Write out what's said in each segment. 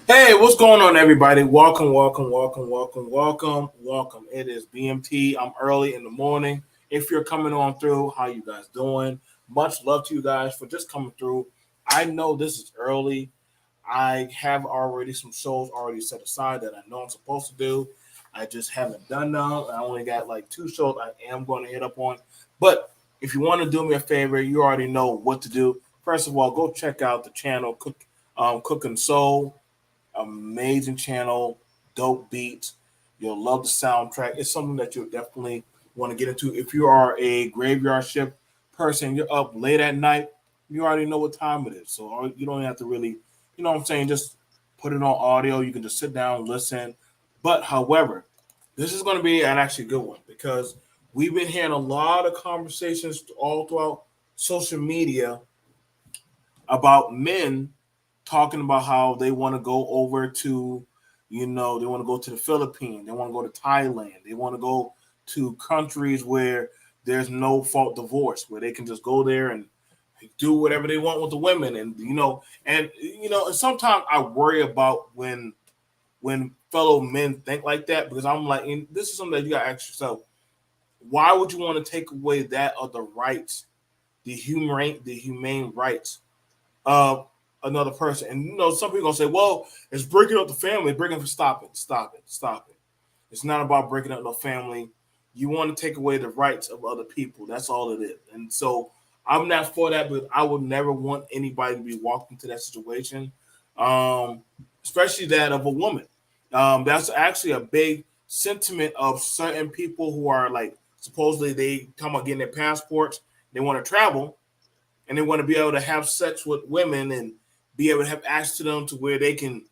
Hey, what's going on, everybody? Welcome. It is BMT. I'm early in the morning. If you're coming on through, how you guys doing? Much love to you guys for just coming through. I know this is early. I have already some shows already set aside that I know I'm supposed to do. I just haven't done them. I only got like 2 shows I am going to hit up on. But if you want to do me a favor, you already know what to do. First of all, go check out the channel Cook and Soul. Amazing channel, dope beats. You'll love the soundtrack. It's something that you'll definitely want to get into. If you are a graveyard shift person, you're up late at night, you already know what time it is. So you don't have to really, you know what I'm saying, just put it on audio. You can just sit down, listen. But however, this is going to be an actually good one because we've been hearing a lot of conversations all throughout social media about men talking about how they want to go over to, they want to go to the Philippines, they want to go to Thailand, they want to go to countries where there's no fault divorce, where they can just go there and do whatever they want with the women, and sometimes I worry about when fellow men think like that because I'm like, and this is something that you got to ask yourself: why would you want to take away that of the rights, the humane rights of another person? And some people gonna say, well, it's breaking up the family. Stop it. It's not about breaking up the family. You want to take away the rights of other people. That's all it is. And so I'm not for that, but I would never want anybody to be walked into that situation, especially that of a woman. That's actually a big sentiment of certain people who are like, supposedly they come about getting their passports, they want to travel, and they want to be able to have sex with women and be able to have access to them to where they can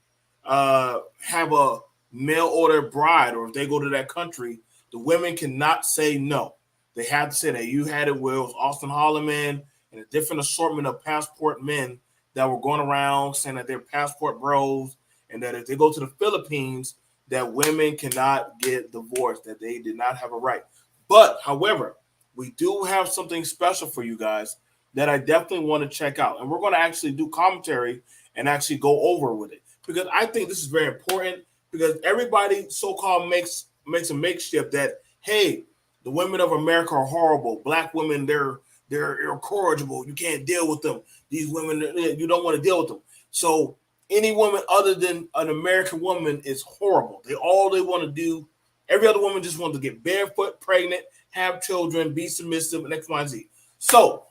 have a mail order bride, or if they go to that country, the women cannot say no. They have to say that you had it where it was Austin Holloman and a different assortment of passport men that were going around saying that they're passport bros, and that if they go to the Philippines, that women cannot get divorced, that they did not have a right. But, however, we do have something special for you guys that I definitely want to check out. And we're going to actually do commentary and actually go over with it because I think this is very important because everybody so-called makes a makeshift that, hey, the women of America are horrible. Black women, they're incorrigible. You can't deal with them. These women, you don't want to deal with them. So any woman other than an American woman is horrible. They want to do, every other woman just wants to get barefoot, pregnant, have children, be submissive, and X, Y, and Z. So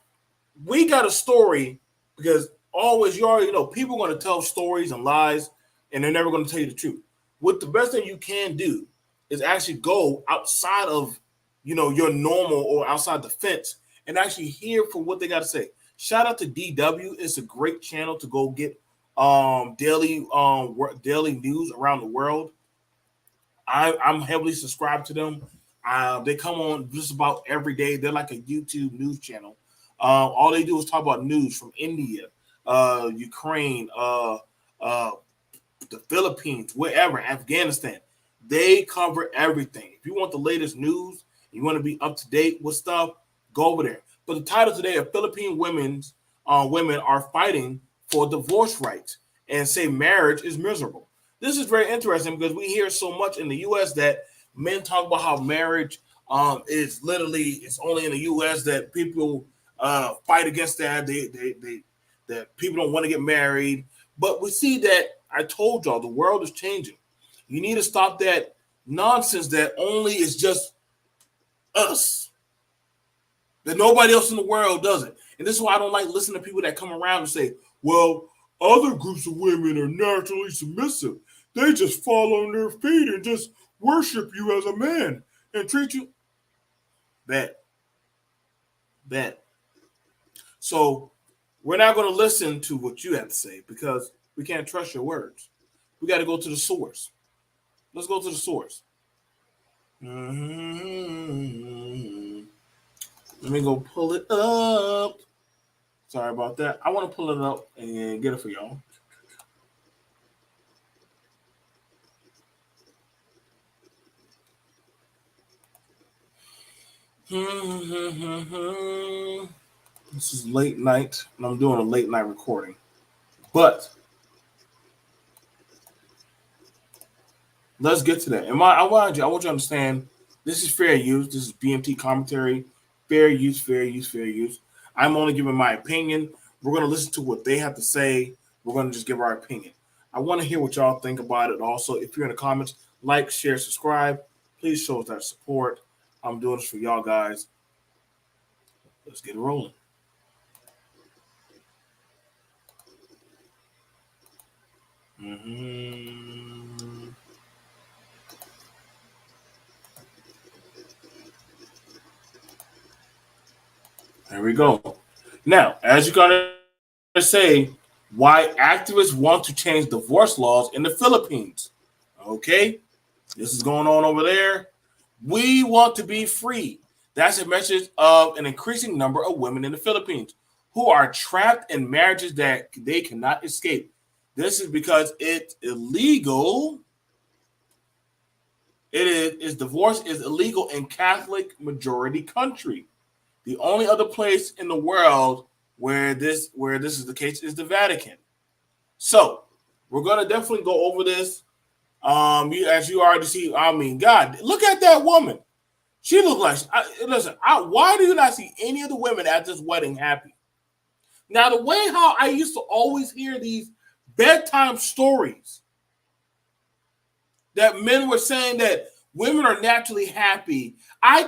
we got a story because always, you already know, people are going to tell stories and lies, and they're never going to tell you the truth. What the best thing you can do is actually go outside of, your normal or outside the fence and actually hear from what they got to say. Shout out to DW. It's a great channel to go get daily news around the world. I'm heavily subscribed to them. They come on just about every day. They're like a YouTube news channel. All they do is talk about news from India, Ukraine, the Philippines, wherever, Afghanistan. They cover everything. If you want the latest news, you want to be up to date with stuff, go over there. But the title today of Philippine women are fighting for divorce rights and say marriage is miserable. This is very interesting because we hear so much in the U.S. that men talk about how marriage is literally, it's only in the U.S. that people fight against that. That people don't want to get married. But we see that, I told y'all, the world is changing. You need to stop that nonsense that only is just us, that nobody else in the world does it. And this is why I don't like listening to people that come around and say, well, other groups of women are naturally submissive. They just fall on their feet and just worship you as a man and treat you bad. So we're not going to listen to what you have to say because we can't trust your words. We got to go to the source. Let's go to the source. Let me go pull it up. Sorry about that. I want to pull it up and get it for y'all. This is late night, and I'm doing a late night recording. But let's get to that. I want you to understand, this is fair use. This is BMT commentary. Fair use, fair use, fair use. I'm only giving my opinion. We're going to listen to what they have to say. We're going to just give our opinion. I want to hear what y'all think about it. Also, if you're in the comments, like, share, subscribe. Please show us that support. I'm doing this for y'all guys. Let's get it rolling. There we go. Now, as you're going to say, why activists want to change divorce laws in the Philippines. Okay, this is going on over there. We want to be free. That's a message of an increasing number of women in the Philippines who are trapped in marriages that they cannot escape. This is because it's illegal. Divorce is illegal in Catholic majority country. The only other place in the world where this is the case is the Vatican. So we're gonna definitely go over this. As you already see, I mean, God, look at that woman. She looked like. Why do you not see any of the women at this wedding happy? Now, the way how I used to always hear these bedtime stories that men were saying that women are naturally happy. I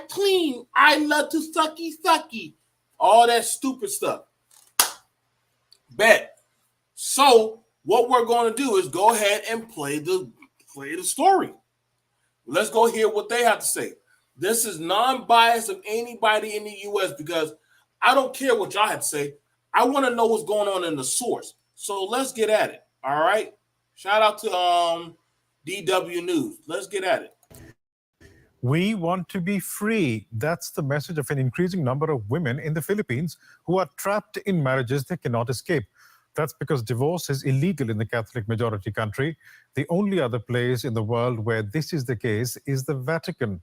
clean, I love to sucky. All that stupid stuff. Bet. So what we're going to do is go ahead and play the story. Let's go hear what they have to say. This is non-biased of anybody in the U.S. because I don't care what y'all have to say. I want to know what's going on in the source. So let's get at it. All right. Shout out to DW News. Let's get at it. We want to be free. That's the message of an increasing number of women in the Philippines who are trapped in marriages they cannot escape. That's because divorce is illegal in the Catholic majority country. The only other place in the world where this is the case is the Vatican.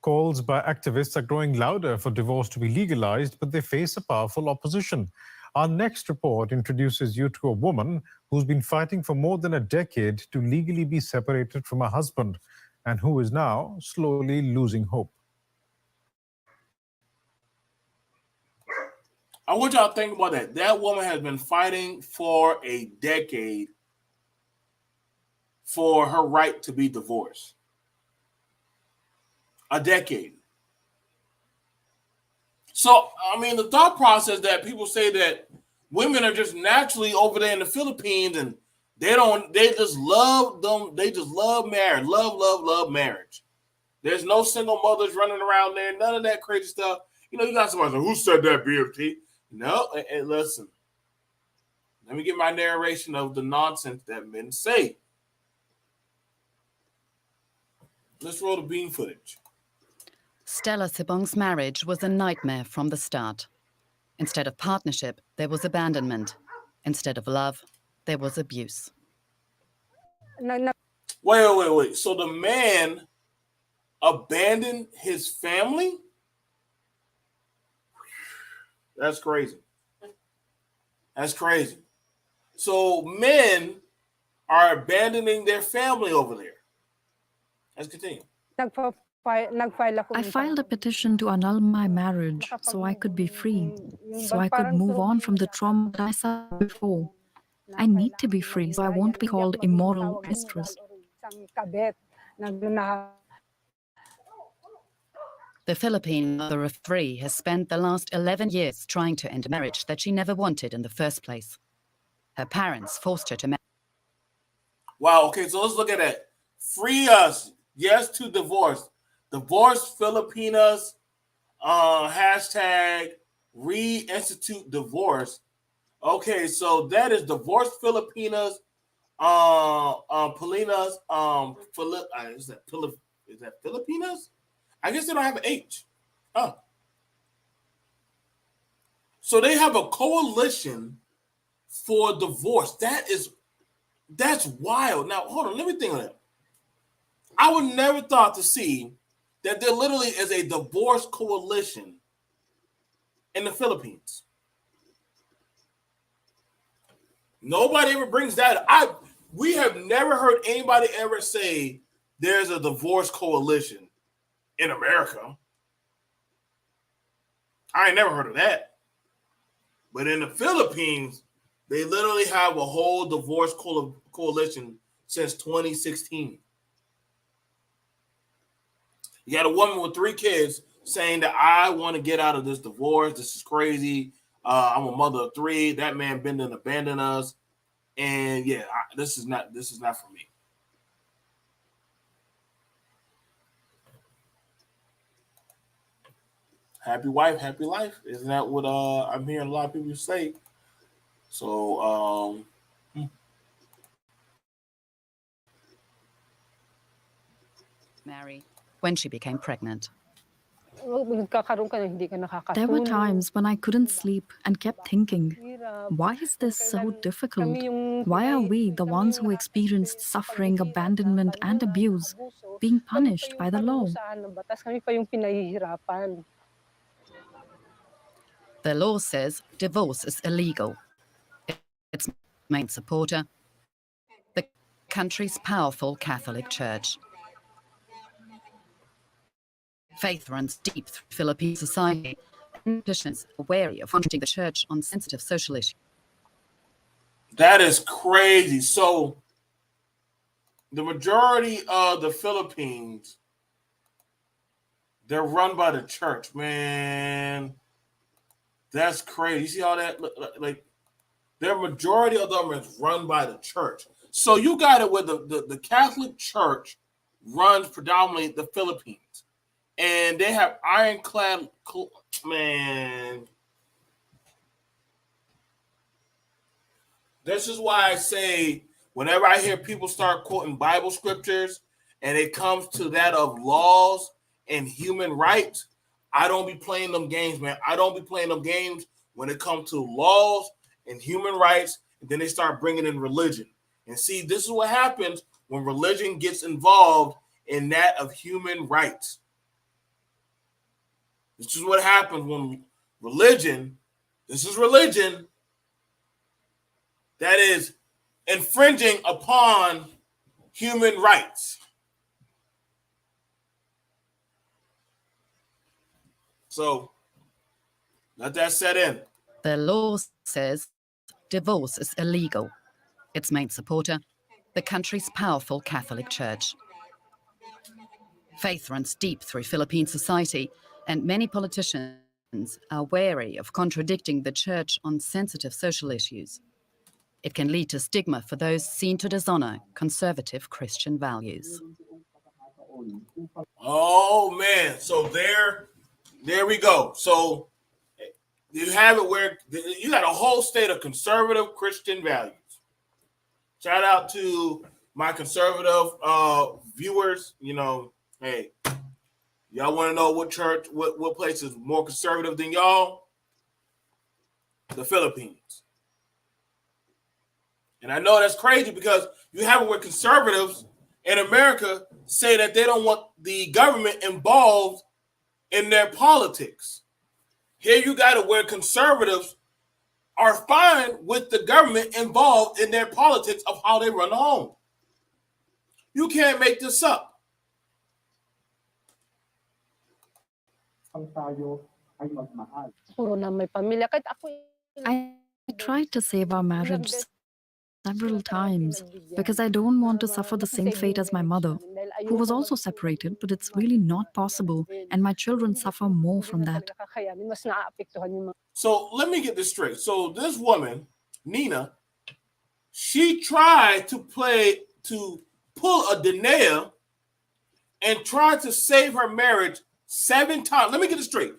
Calls by activists are growing louder for divorce to be legalized, but they face a powerful opposition. Our next report introduces you to a woman who's been fighting for more than a decade to legally be separated from her husband and who is now slowly losing hope. I want y'all to think about that. That woman has been fighting for a decade for her right to be divorced. A decade. So, I mean, the thought process that people say that women are just naturally over there in the Philippines and they just love them. They just love marriage, love marriage. There's no single mothers running around there, none of that crazy stuff. You know, you got somebody say, who said that, BFT? No, and listen, let me get my narration of the nonsense that men say. Let's roll the beam footage. Stella Sibong's marriage was a nightmare from the start. Instead of partnership, there was abandonment. Instead of love, there was abuse. Wait. So the man abandoned his family? That's crazy. That's crazy. So men are abandoning their family over there. Let's continue. I filed a petition to annul my marriage so I could be free, so I could move on from the trauma that I suffered before. I need to be free so I won't be called immoral mistress. The Philippine mother of 3 has spent the last 11 years trying to end a marriage that she never wanted in the first place. Her parents forced her to marry. Wow, okay, so let's look at that. Free us. Yes to divorce. Divorce Filipinas. Hashtag reinstitute divorce. Okay, so that is divorce Filipinas. Polinas. Is that Filipinas? I guess they don't have an H. Oh. So they have a coalition for divorce. That's wild. Now, hold on. Let me think of that. I would never thought to see that there literally is a divorce coalition in the Philippines. Nobody ever brings that up. We have never heard anybody ever say there's a divorce coalition in America. I ain't never heard of that. But in the Philippines, they literally have a whole divorce coalition since 2016. You got a woman with 3 kids saying that I want to get out of this divorce. This is crazy. I'm a mother of 3. That man been and abandoned us. And yeah, this is not for me. Happy wife, happy life. Isn't that what I'm hearing a lot of people say? So Marry when she became pregnant. There were times when I couldn't sleep and kept thinking, why is this so difficult? Why are we, the ones who experienced suffering, abandonment, and abuse, being punished by the law? The law says divorce is illegal. Its main supporter, the country's powerful Catholic Church. Faith runs deep through Philippine society, and Christians are wary of confronting the church on sensitive social issues. that is crazy. So the majority of the Philippines, they're run by the church, man. That's crazy. You see all that? Like, their majority of them is run by the church. So you got it where the Catholic Church runs predominantly the Philippines. And they have ironclad, man. This is why I say whenever I hear people start quoting Bible scriptures and it comes to that of laws and human rights, I don't be playing them games, man. I don't be playing them games when it comes to laws and human rights, and then they start bringing in religion. And see, this is what happens when religion gets involved in that of human rights. This is what happens when religion, this is religion that is infringing upon human rights. So let that set in. The law says divorce is illegal. Its main supporter, the country's powerful Catholic Church. Faith runs deep through Philippine society, and many politicians are wary of contradicting the church on sensitive social issues. It can lead to stigma for those seen to dishonor conservative Christian values. Oh man, so there we go. So you have it where you got a whole state of conservative Christian values. Shout out to my conservative viewers. You know, hey, y'all want to know what church, what place is more conservative than y'all? The Philippines. And I know that's crazy because you have it where conservatives in America say that they don't want the government involved in their politics. Here you got it where conservatives are fine with the government involved in their politics of how they run the home. You can't make this up. I tried to save our marriage several times because I don't want to suffer the same fate as my mother, who was also separated, but it's really not possible, and my children suffer more from that. So let me get this straight. So this woman, Nina, she tried to pull a Danae and tried to save her marriage 7 times. Let me get this straight.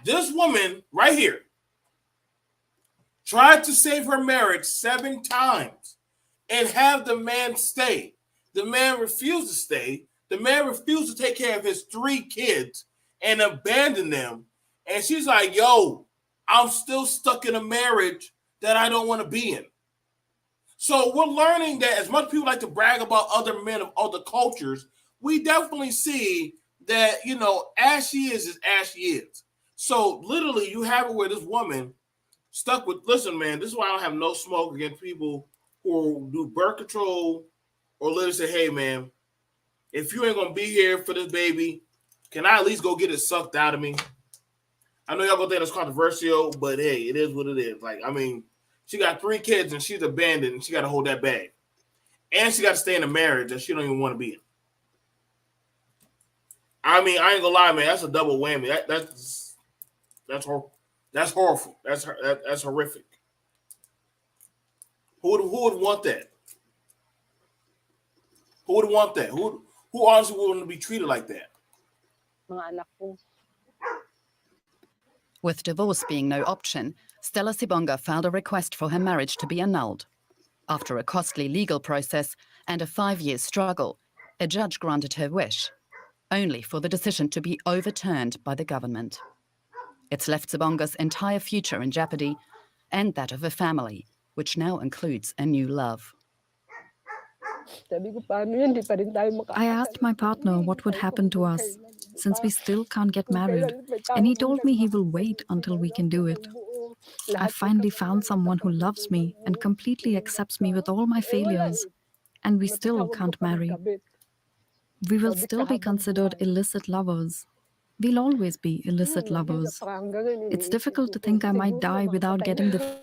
This woman right here tried to save her marriage 7 times and have the man stay. The man refused to stay. The man refused to take care of his 3 kids and abandon them. And she's like, yo, I'm still stuck in a marriage that I don't want to be in. So we're learning that as much people like to brag about other men of other cultures, we definitely see that, you know, as she is as she is. So literally you have it where this woman stuck with, listen, man, this is why I don't have no smoke against people who do birth control or literally say, hey, man, if you ain't going to be here for this baby, can I at least go get it sucked out of me? I know y'all gonna think that's controversial, but hey, it is what it is. Like, I mean, she got 3 kids and she's abandoned and she got to hold that bag. And she got to stay in a marriage that she don't even want to be in. I mean, I ain't gonna lie, man, that's a double whammy. That's horrible. That's horrible. That's horrific. Who would want that? Who would want that? Who honestly would want to be treated like that? With divorce being no option, Stella Sibonga filed a request for her marriage to be annulled. After a costly legal process and a 5-year struggle, a judge granted her wish, only for the decision to be overturned by the government. It's left Sibonga's entire future in jeopardy and that of her family, which now includes a new love. I asked my partner what would happen to us, since we still can't get married, and he told me he will wait until we can do it. I finally found someone who loves me and completely accepts me with all my failures, and we still can't marry. We will still be considered illicit lovers. We'll always be illicit lovers. It's difficult to think I might die without getting the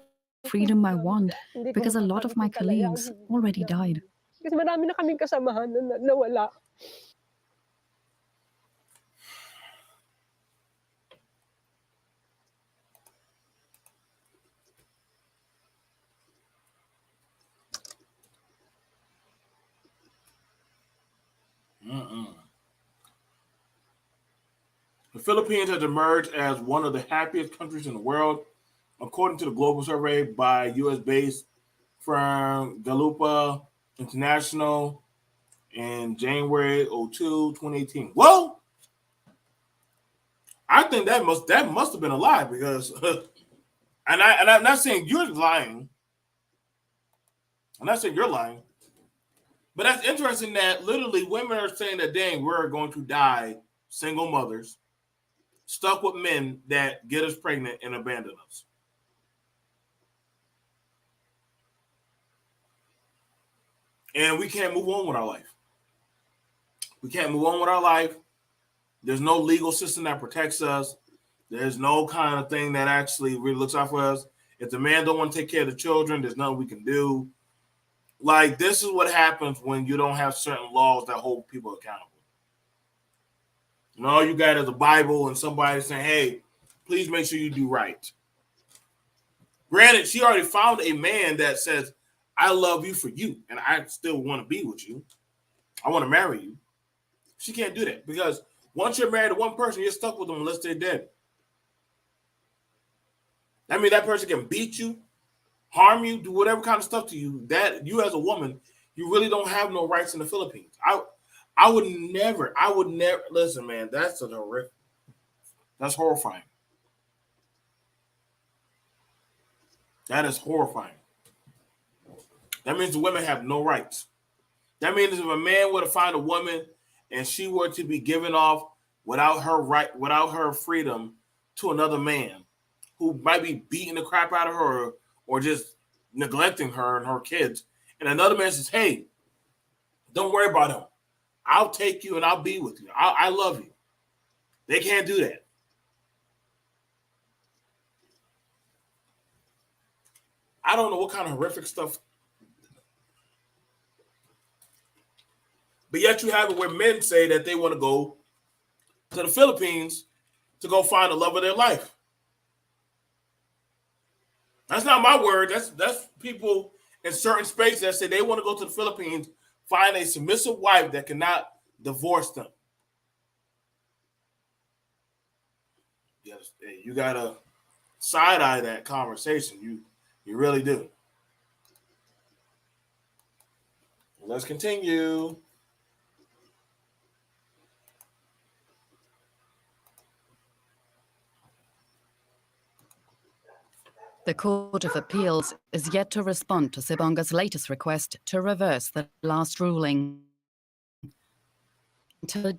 freedom I want, because a lot of my colleagues already died. Kasi marami na kaming kasamahan na nawala. The Philippines has emerged as one of the happiest countries in the world, according to the global survey by U.S.-based firm Galupa International in January 2018. Well, I think that must have been a lie because, and I'm not saying you're lying. I'm not saying you're lying, but that's interesting that literally women are saying that, dang, we're going to die single mothers. stuck with men that get us pregnant and abandon us. And we can't move on with our life. We can't move on with our life. There's no legal system that protects us. There's no kind of thing that actually really looks out for us. If the man don't want to take care of the children, there's nothing we can do. Like, this is what happens when you don't have certain laws that hold people accountable. And all you got is a Bible and somebody saying, hey, please make sure you do right. Granted, she already found a man that says, I love you for you, and I still want to be with you. I want to marry you. She can't do that because once you're married to one person, you're stuck with them unless they're dead. I mean, that person can beat you, harm you, do whatever kind of stuff to you. That you as a woman, you really don't have no rights in the Philippines. I would never, listen, man, that's a horrific, that's horrifying. That is horrifying. That means the women have no rights. That means if a man were to find a woman and she were to be given off without her freedom to another man who might be beating the crap out of her or just neglecting her and her kids, and another man says, hey, don't worry about him. I'll take you and I'll be with you. I love you. They can't do that. I don't know what kind of horrific stuff. But yet you have it where men say that they want to go to the Philippines to go find the love of their life. That's not my word. That's people in certain spaces that say they want to go to the Philippines, find a submissive wife that cannot divorce them. Yes, you gotta side-eye that conversation. You really do. Let's continue. The Court of Appeals is yet to respond to Sibonga's latest request to reverse the last ruling. Until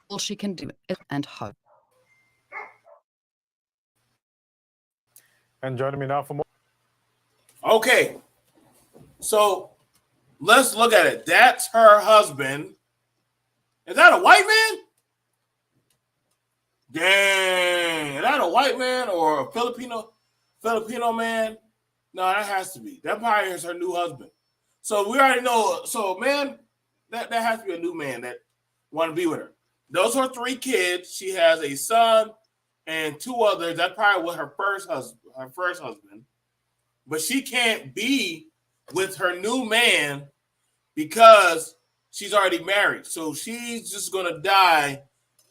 all she can do is and hope. And joining me now for more. Okay, so let's look at it. That's her husband. Is that a white man? Dang, is that a white man or a Filipino man? No, that has to be. That probably is her new husband. So we already know. So, man, that has to be a new man that want to be with her. Those are 3 kids. She has a son and 2 others. That's probably with her first husband. But she can't be with her new man because she's already married. So she's just gonna die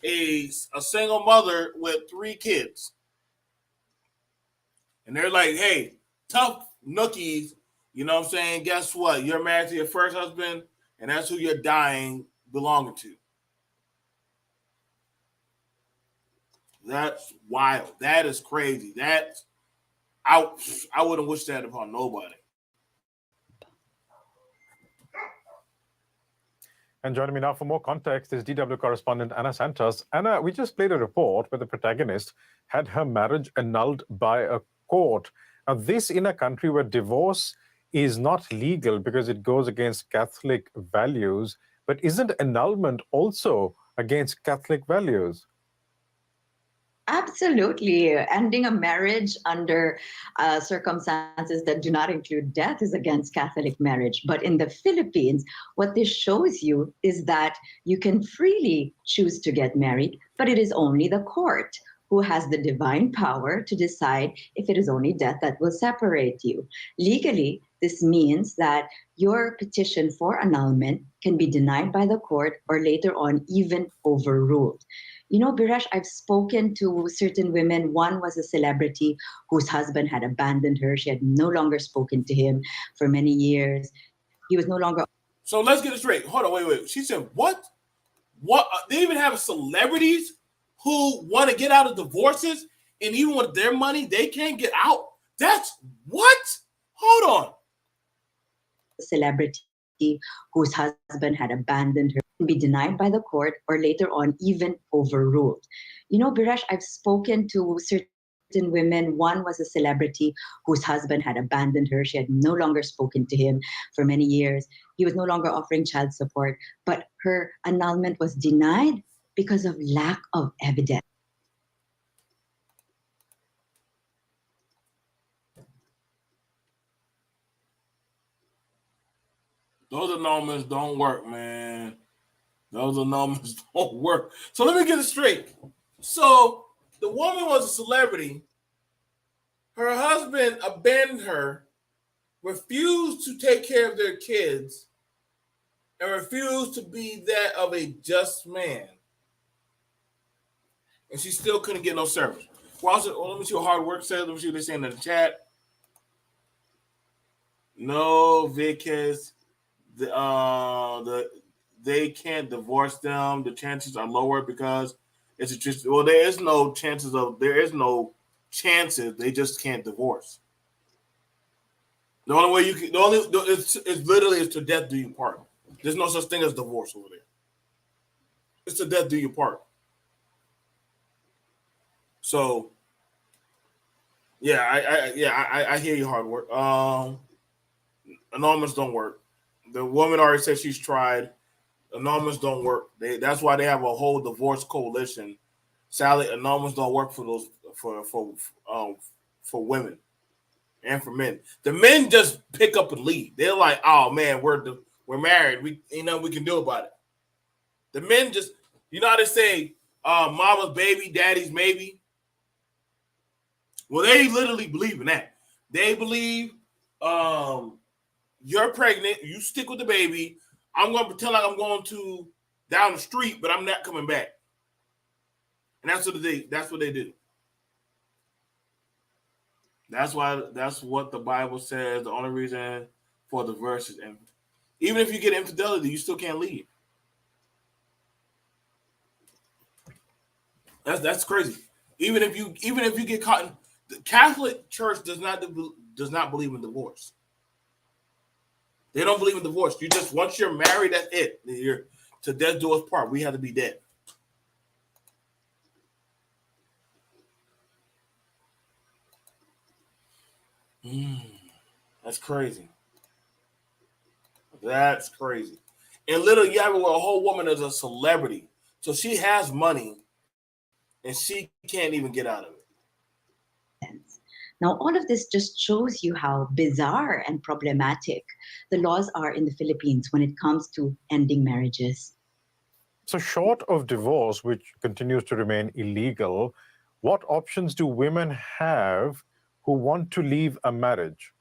a single mother with 3 kids. And they're like, hey, tough nookies, you know what I'm saying? Guess what? You're married to your first husband, and that's who you're dying belonging to. That's wild. That is crazy. That's I wouldn't wish that upon nobody. And joining me now for more context is DW correspondent Anna Santos. Anna, we just played a report where the protagonist had her marriage annulled by a court. Now, this in a country where divorce is not legal because it goes against Catholic values, but isn't annulment also against Catholic values? Absolutely. Ending a marriage under circumstances that do not include death is against Catholic marriage. But in the Philippines, what this shows you is that you can freely choose to get married, but it is only the court who has the divine power to decide if it is only death that will separate you. Legally, this means that your petition for annulment can be denied by the court or later on even overruled. You know, Birash, I've spoken to certain women. One was a celebrity whose husband had abandoned her. She had no longer spoken to him for many years. He was no longer. So let's get it straight. Hold on, wait. She said, what? What? They even have celebrities who want to get out of divorces, and even with their money, they can't get out? That's what? Hold on. A celebrity whose husband had abandoned her. be denied by the court or later on even overruled. You know, Birash, I've spoken to certain women. One was a celebrity whose husband had abandoned her. She had no longer spoken to him for many years. He was no longer offering child support, but her annulment was denied because of lack of evidence. Those annulments don't work, man. Those annulments don't work. So let me get it straight. So the woman was a celebrity. Her husband abandoned her, refused to take care of their kids, and refused to be that of a just man. And she still couldn't get no service. Well, let me see what hard work says. Let me see what they're saying in the chat. No, because they can't divorce them. The chances are lower because it's just there is no chances. They just can't divorce. The only way you can it's literally is to death do you part. There's no such thing as divorce over there. It's to death do you part. So I hear you, hard work. Annulments don't work. The woman already said she's tried. Annulments don't work. That's why they have a whole divorce coalition. Sadly, annulments don't work for those for women and for men. The men just pick up and leave. They're like, "Oh man, we're married. We can do about it." The men just, how they say, "Mama's baby, daddy's maybe." Well, they literally believe in that. They believe, you're pregnant, you stick with the baby. I'm going to pretend like I'm going to down the street, but I'm not coming back. And that's what they do. That's what the Bible says. The only reason for divorce is even if you get infidelity, you still can't leave. That's crazy. Even if you get caught, the Catholic Church does not believe in divorce. They don't believe in divorce. Once you're married, that's it. You're to death do us part. We have to be dead. That's crazy. That's crazy. And little Yabba, a whole woman is a celebrity. So she has money and she can't even get out of it. Now, all of this just shows you how bizarre and problematic the laws are in the Philippines when it comes to ending marriages. So short of divorce, which continues to remain illegal, what options do women have who want to leave a marriage?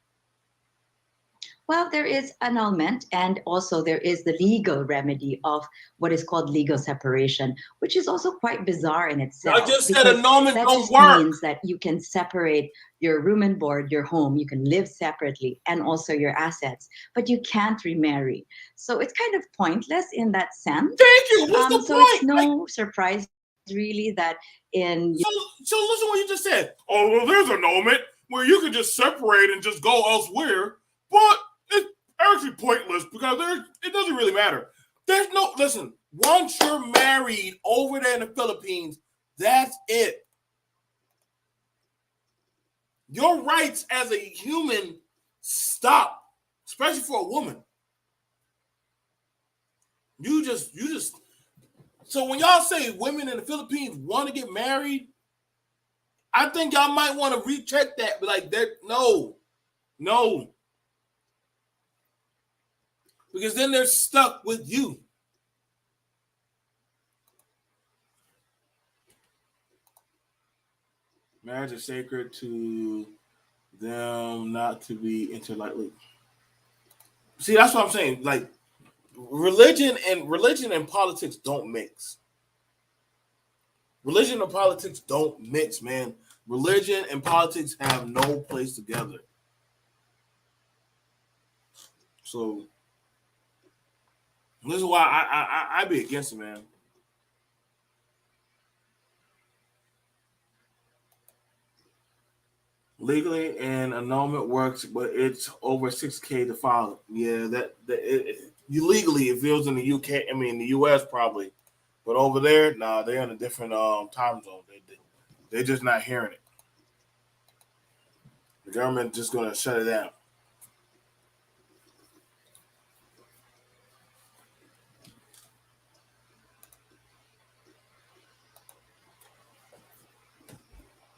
Well, there is annulment, and also there is the legal remedy of what is called legal separation, which is also quite bizarre in itself. I just said annulment don't work. That just means that you can separate your room and board, your home, you can live separately, and also your assets, but you can't remarry. So it's kind of pointless in that sense. Thank you. What's the point? So it's no surprise, really, that in... So listen what you just said. Oh, well, there's annulment where you can just separate and just go elsewhere, but it's actually pointless because it doesn't really matter. Listen, once you're married over there in the Philippines, that's it. Your rights as a human stop, especially for a woman. You just. So when y'all say women in the Philippines want to get married, I think y'all might want to recheck that. But like that, no. Because then they're stuck with you. Marriage is sacred to them, not to be interlightly. See, that's what I'm saying. Like religion and politics don't mix. Religion and politics don't mix, man. Religion and politics have no place together. So this is why I be against it, man. Legally and annulment works, but it's over $6,000 to file it. Yeah, you legally if it was in the UK, I mean the US probably, but over there, nah, they're in a different time zone. They're just not hearing it. The government just gonna shut it down.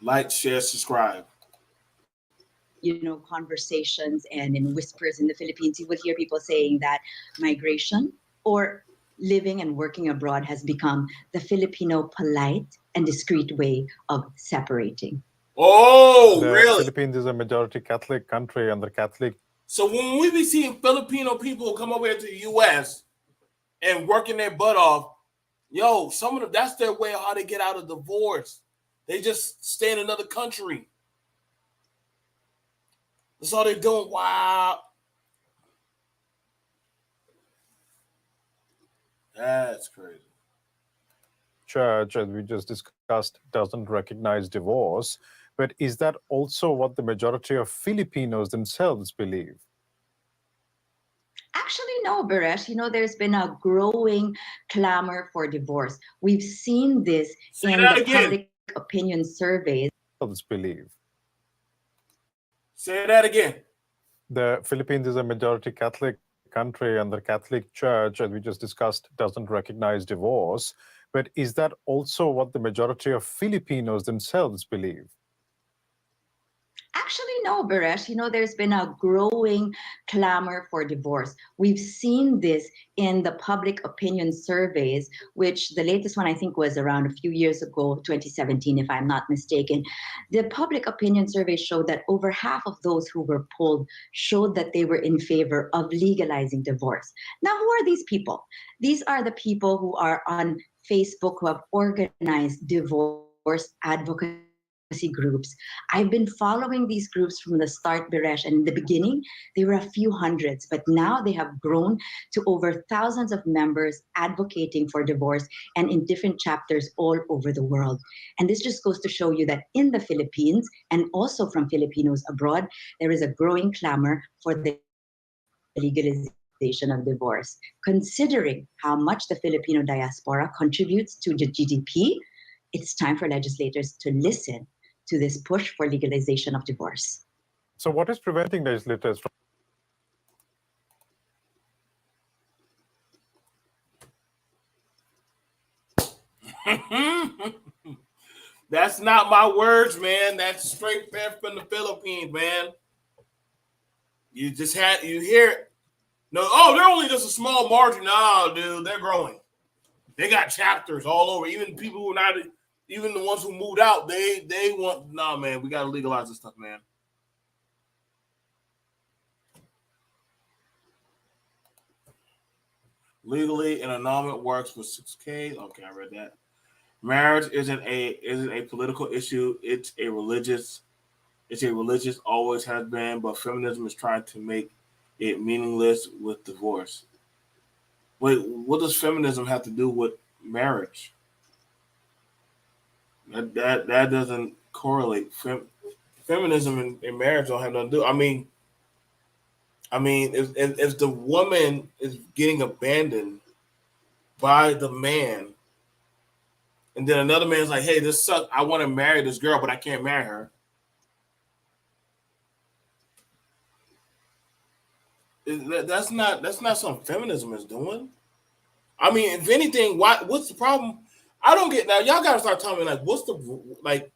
Like, share, subscribe. Conversations and in whispers in the Philippines, you would hear people saying that migration or living and working abroad has become the Filipino polite and discreet way of separating. Oh, The really? Philippines is a majority Catholic country, and the Catholic. So when we be seeing Filipino people come over here to the U.S. and working their butt off, yo, some of them, that's their way of how they get out of divorce. They just stay in another country. That's all they're doing. Wow. That's crazy. Church, as we just discussed, doesn't recognize divorce. But is that also what the majority of Filipinos themselves believe? Actually, no, Baresh. There's been a growing clamor for divorce. We've seen this in the public opinion surveys. Believe. Say that again. The Philippines is a majority Catholic country, and the Catholic Church, as we just discussed, doesn't recognize divorce. But is that also what the majority of Filipinos themselves believe? Actually, no, Baresh. There's been a growing clamor for divorce. We've seen this in the public opinion surveys, which the latest one I think was around a few years ago, 2017, if I'm not mistaken. The public opinion survey showed that over half of those who were polled showed that they were in favor of legalizing divorce. Now, who are these people? These are the people who are on Facebook who have organized divorce advocacy groups. I've been following these groups from the start, Baresh, and in the beginning, they were a few hundreds, but now they have grown to over thousands of members advocating for divorce and in different chapters all over the world. And this just goes to show you that in the Philippines and also from Filipinos abroad, there is a growing clamor for the legalization of divorce. Considering how much the Filipino diaspora contributes to the GDP, it's time for legislators to listen to this push for legalization of divorce. So what is preventing legislators from... That's not my words, man. That's straight back from the Philippines, man. You hear it. No, they're only just a small margin. No, dude, they're growing. They got chapters all over. Even people who are not, even the ones who moved out, they want, nah, man, we got to legalize this stuff, man. Legally, an annulment works with $6,000. Okay, I read that. Marriage isn't a political issue. It's a religious, always has been, but feminism is trying to make it meaningless with divorce. Wait, what does feminism have to do with marriage? That doesn't correlate. Feminism and marriage don't have nothing to do. I mean, if the woman is getting abandoned by the man, and then another man's like, "Hey, this sucks. I want to marry this girl, but I can't marry her." That's not something feminism is doing. I mean, if anything, what's the problem? I don't get now. Y'all gotta start telling me what's the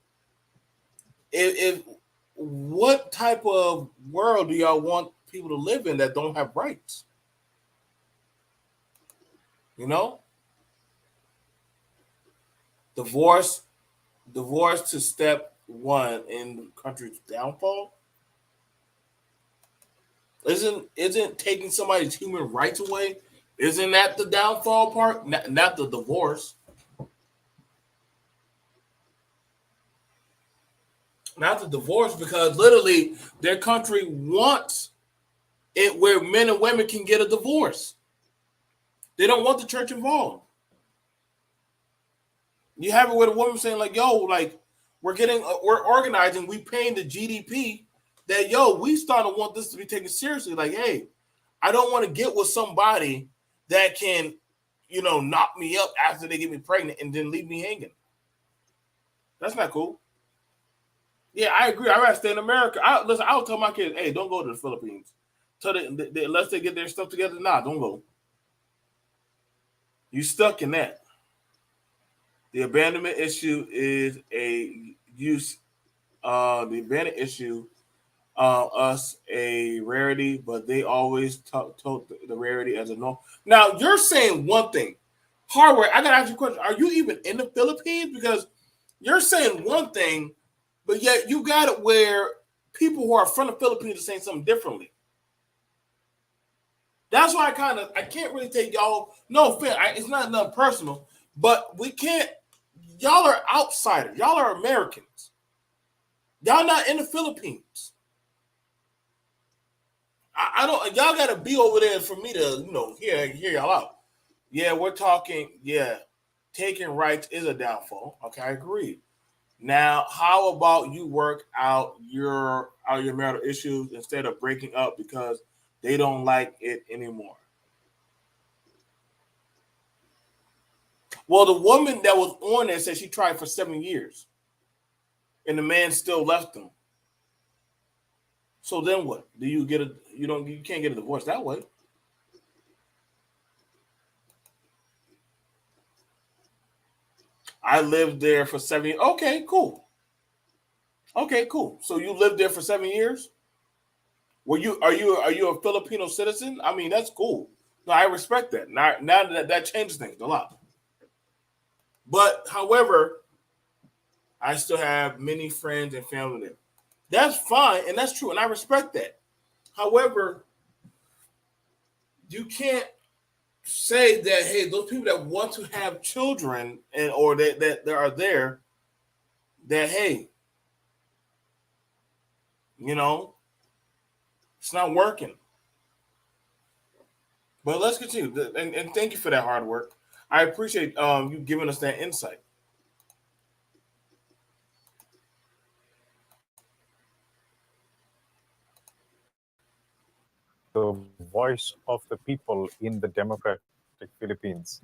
if what type of world do y'all want people to live in that don't have rights? Divorce to step one in the country's downfall. Isn't taking somebody's human rights away? Isn't that the downfall part? Not the divorce. Not the divorce, because literally their country wants it where men and women can get a divorce. They don't want the church involved. You have it with a woman saying yo, we're organizing, we paying the GDP that, we starting to want this to be taken seriously. Like, hey, I don't want to get with somebody that can, knock me up after they get me pregnant and then leave me hanging. That's not cool. Yeah, I agree. I'd rather stay in America. I'll tell my kids, hey, don't go to the Philippines. Unless they get their stuff together. Nah, don't go. You stuck in that. The abandonment issue is a use. The abandonment issue, us a rarity, but they always told the rarity as a norm. Now you're saying one thing, Hardware. I gotta ask you a question. Are you even in the Philippines? Because you're saying one thing, but yet you got it where people who are from the Philippines are saying something differently. That's why I can't really take y'all. No offense, it's not nothing personal, but we can't. Y'all are outsiders. Y'all are Americans. Y'all not in the Philippines. I don't. Y'all got to be over there for me to, hear y'all out. Yeah, we're talking. Yeah, taking rights is a downfall. Okay, I agree. Now, how about you work out your marital issues instead of breaking up because they don't like it anymore? Well, the woman that was on there said she tried for 7 years, and the man still left them. So then what? Do you get you can't get a divorce that way. I lived there for 7 years. Okay, cool. So you lived there for 7 years? Are you a Filipino citizen? I mean, that's cool. No, I respect that. Now that changes things a lot. But however, I still have many friends and family there. That's fine, and that's true, and I respect that. However, you can't say that, hey, those people that want to have children or that are there, that, hey, it's not working. But let's continue, and thank you for that hard work. I appreciate you giving us that insight. The voice of the people in the democratic Philippines.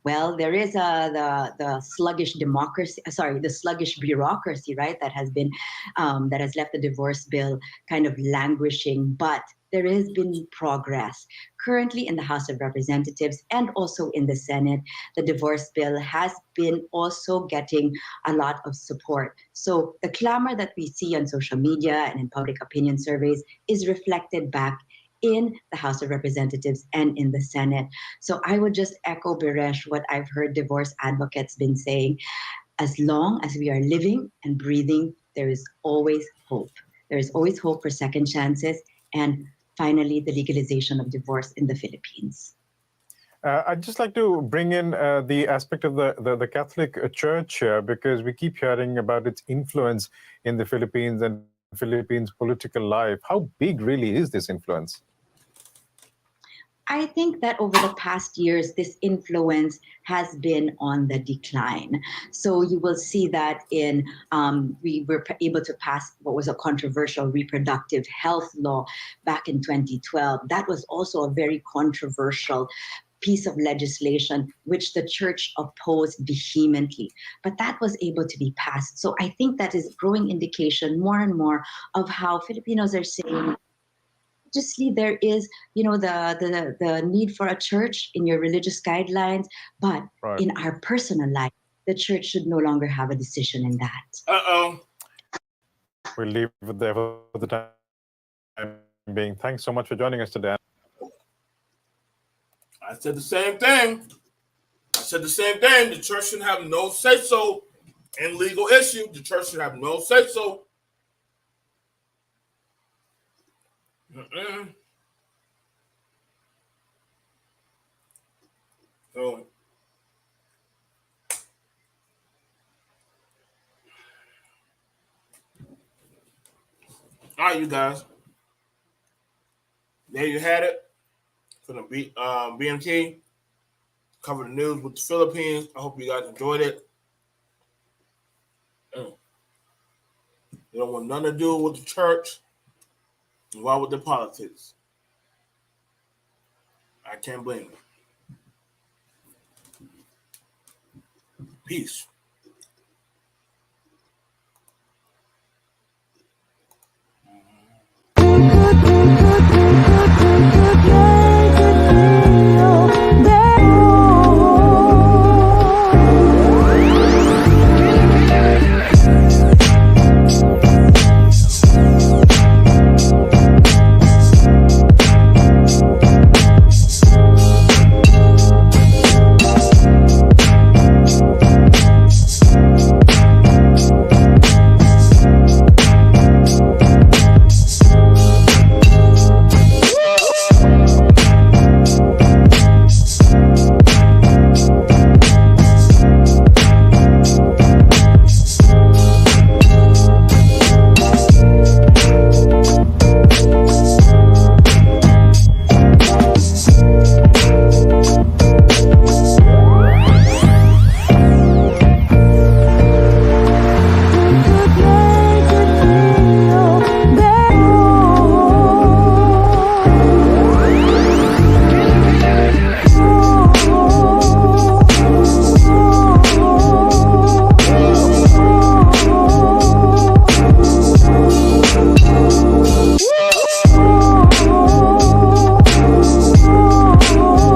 Well, there is the sluggish democracy. The sluggish bureaucracy, right? That has been that has left the divorce bill kind of languishing, but there has been progress. Currently in the House of Representatives and also in the Senate, the divorce bill has been also getting a lot of support. So the clamor that we see on social media and in public opinion surveys is reflected back in the House of Representatives and in the Senate. So I would just echo, Biresh, what I've heard divorce advocates been saying. As long as we are living and breathing, there is always hope. There is always hope for second chances and finally the legalization of divorce in the Philippines. I'd just like to bring in the aspect of the Catholic Church here, because we keep hearing about its influence in the Philippines and Philippines political life. How big really is this influence? I think that over the past years, this influence has been on the decline. So you will see that we were able to pass what was a controversial reproductive health law back in 2012. That was also a very controversial piece of legislation which the church opposed vehemently, but that was able to be passed. So I think that is a growing indication more and more of how Filipinos are saying, obviously there is, the need for a church in your religious guidelines, but right. In our personal life, the church should no longer have a decision in that. We'll leave it there for the time being. Thanks so much for joining us today. I said the same thing. The church should have no say-so in legal issues. The church should have no say-so. So, all right, you guys. There you had it. For the BMT. Cover the news with the Philippines. I hope you guys enjoyed it. They don't want nothing to do with the church. Why with the politics? I can't blame them. Peace.